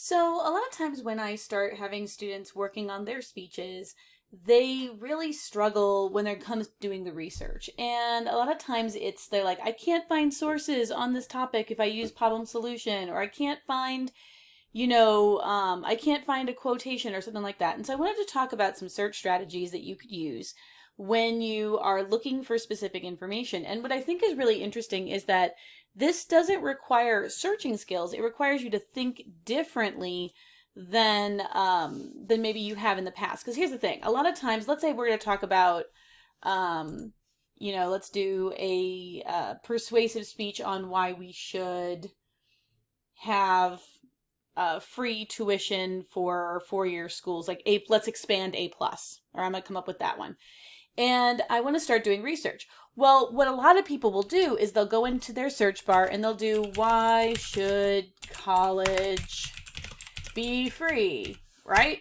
So, a lot of times when I start having students working on their speeches, they really struggle when it comes to doing the research. And a lot of times they're like, I can't find sources on this topic if I use problem solution, or I can't find, I can't find a quotation or something like that. And so I wanted to talk about some search strategies that you could use when you are looking for specific information. And what I think is really interesting is that this doesn't require searching skills. It requires you to think differently than maybe you have in the past. Because here's the thing: a lot of times, let's say we're going to talk about, um, let's do a persuasive speech on why we should have free tuition for 4-year schools, like let's expand A plus, or I'm gonna come up with that one. And I want to start doing research. Well, what a lot of people will do is they'll go into their search bar and they'll do, why should college be free, right?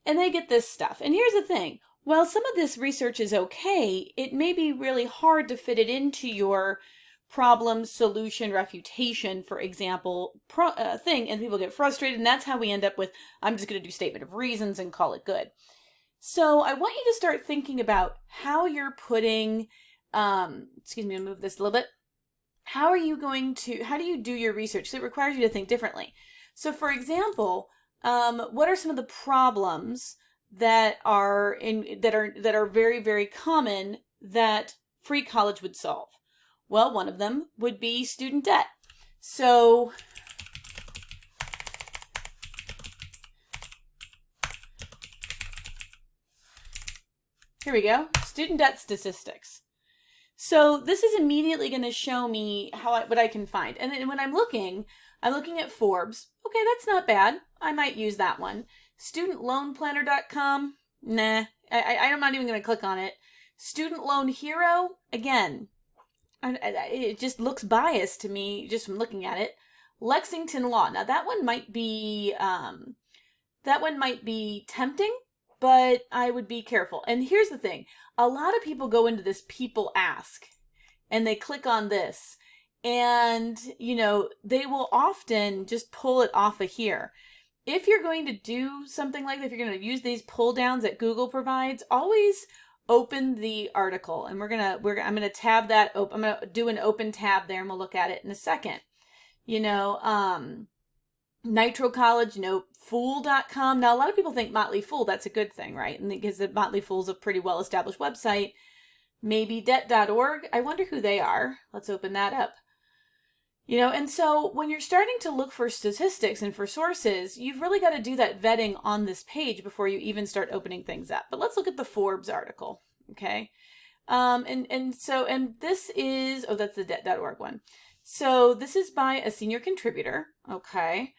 And they get this stuff. And here's the thing: while some of this research is okay, it may be really hard to fit it into your problem, solution, refutation, for example, thing, and people get frustrated, and that's how we end up with, I'm just going to do statement of reasons and call it good. So I want you to start thinking about how you're putting, excuse me, I'll move this a little bit. How do you do your research? So it requires you to think differently. So for example, what are some of the problems that are very, very common that free college would solve? Well, one of them would be student debt. So here we go, student debt statistics. So this is immediately going to show me what I can find. And then when I'm looking at Forbes. Okay, that's not bad. I might use that one. Studentloanplanner.com. Nah, I'm not even going to click on it. Student Loan Hero. Again, it just looks biased to me just from looking at it. Lexington Law. Now that one might be tempting, but I would be careful. And here's the thing: a lot of people go into this people ask, and they click on this, and they will often just pull it off of here. If you're going to do something like that, if you're going to use these pull downs that Google provides, always open the article, and I'm gonna tab that. I'm gonna do an open tab there, and we'll look at it in a second. Nitro College, Fool.com. Now, a lot of people think Motley Fool, that's a good thing, right? And because the Motley Fool's a pretty well-established website. Maybe debt.org. I wonder who they are. Let's open that up. And so when you're starting to look for statistics and for sources, you've really got to do that vetting on this page before you even start opening things up. But let's look at the Forbes article, okay? And this is, that's the debt.org one. So this is by a senior contributor, okay?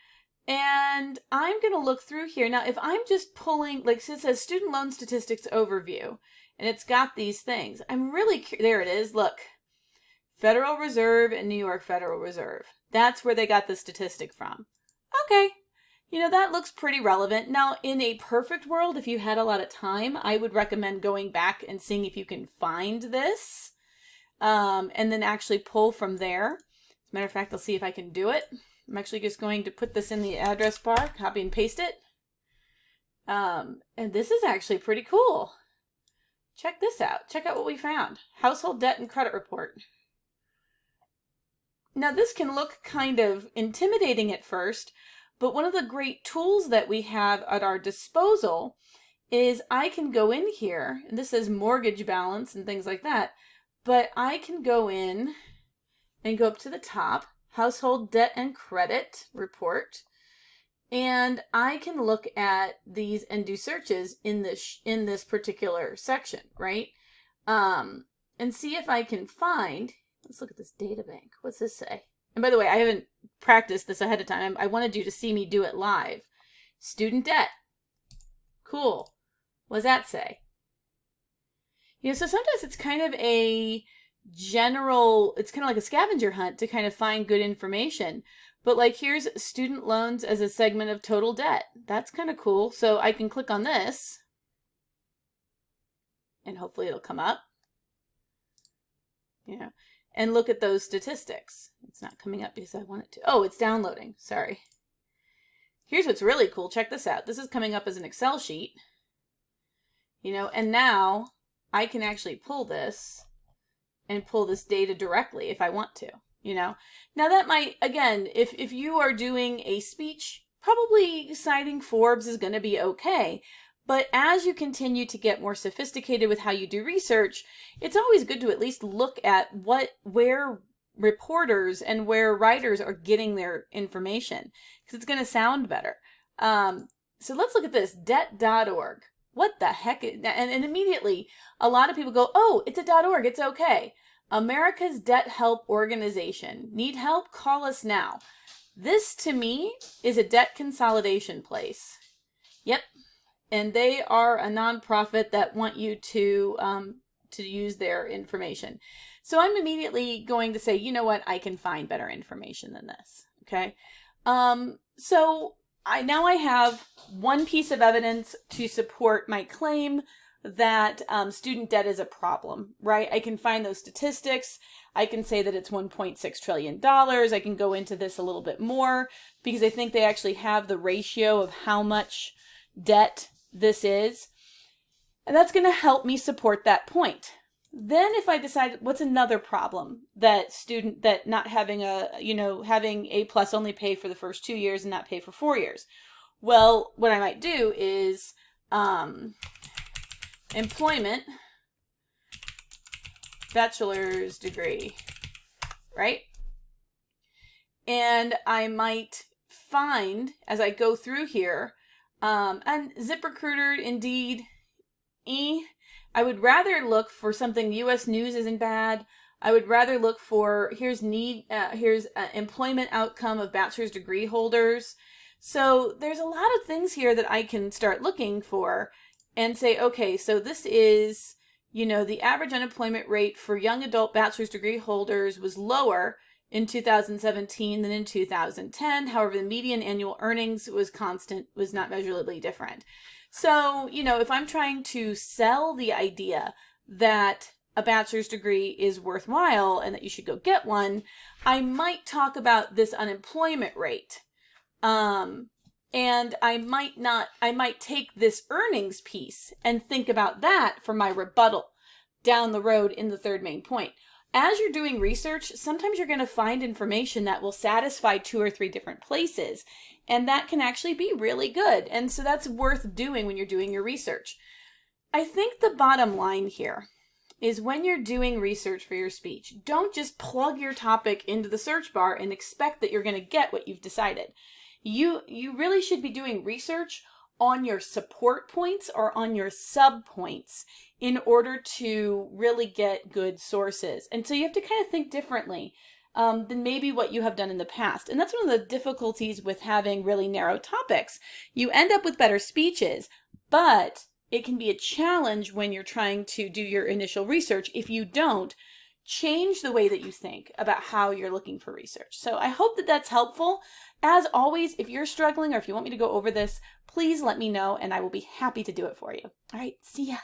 And I'm going to look through here. Now, if I'm just pulling, like, so it says student loan statistics overview, and it's got these things. I'm really, there it is, look. Federal Reserve and New York Federal Reserve. That's where they got the statistic from. Okay. That looks pretty relevant. Now, in a perfect world, if you had a lot of time, I would recommend going back and seeing if you can find this, and then actually pull from there. As a matter of fact, I'll see if I can do it. I'm actually just going to put this in the address bar, copy and paste it. And this is actually pretty cool. Check this out. Check out what we found. Household debt and credit report. Now, this can look kind of intimidating at first, but one of the great tools that we have at our disposal is I can go in here, and this says mortgage balance and things like that, but I can go in and go up to the top, household debt and credit report, and I can look at these and do searches in this particular section, right? And see if I can find. Let's look at this data bank. What's this say? And by the way, I haven't practiced this ahead of time. I wanted you to see me do it live. Student debt. Cool. What does that say? So sometimes it's kind of a general, it's kind of like a scavenger hunt to kind of find good information. But like, here's student loans as a segment of total debt. That's kind of cool. So I can click on this, and hopefully it'll come up. And look at those statistics. It's not coming up because I want it to. Oh, it's downloading. Sorry. here's what's really cool. Check this out. This is coming up as an Excel sheet, and now I can actually pull this and pull this data directly if I want to, Now that might, again, if you are doing a speech, probably citing Forbes is going to be okay. But as you continue to get more sophisticated with how you do research, it's always good to at least look at where reporters and where writers are getting their information, because it's going to sound better. So let's look at this, debt.org. What the heck? And immediately, a lot of people go, oh, it's a .org, it's okay. America's Debt Help Organization. Need help? Call us now. This, to me, is a debt consolidation place. Yep. And they are a nonprofit that want you to use their information. So I'm immediately going to say, you know what? I can find better information than this. Okay. So I have one piece of evidence to support my claim that student debt is a problem, right? I can find those statistics. I can say that it's $1.6 trillion. I can go into this a little bit more because I think they actually have the ratio of how much debt this is. And that's going to help me support that point. Then if I decide what's another problem that not having having A+ only pay for the first 2 years and not pay for 4 years. Well, what I might do is employment, bachelor's degree, right? And I might find as I go through here, and ZipRecruiter, Indeed, I would rather look for something. U.S. News isn't bad. I would rather look for, here's employment outcome of bachelor's degree holders. So there's a lot of things here that I can start looking for and say, okay, so this is, the average unemployment rate for young adult bachelor's degree holders was lower in 2017 than in 2010. However, the median annual earnings was constant, was not measurably different. So, if I'm trying to sell the idea that a bachelor's degree is worthwhile and that you should go get one, I might talk about this unemployment rate. And I might take this earnings piece and think about that for my rebuttal down the road in the third main point. As you're doing research, sometimes you're going to find information that will satisfy 2 or 3 different places. And that can actually be really good. And so that's worth doing when you're doing your research. I think the bottom line here is when you're doing research for your speech, don't just plug your topic into the search bar and expect that you're going to get what you've decided. You really should be doing research on your support points or on your sub points in order to really get good sources. And so you have to kind of think differently than maybe what you have done in the past. And that's one of the difficulties with having really narrow topics. You end up with better speeches, but it can be a challenge when you're trying to do your initial research if you don't change the way that you think about how you're looking for research. So I hope that that's helpful. As always, if you're struggling or if you want me to go over this, please let me know and I will be happy to do it for you. All right, see ya.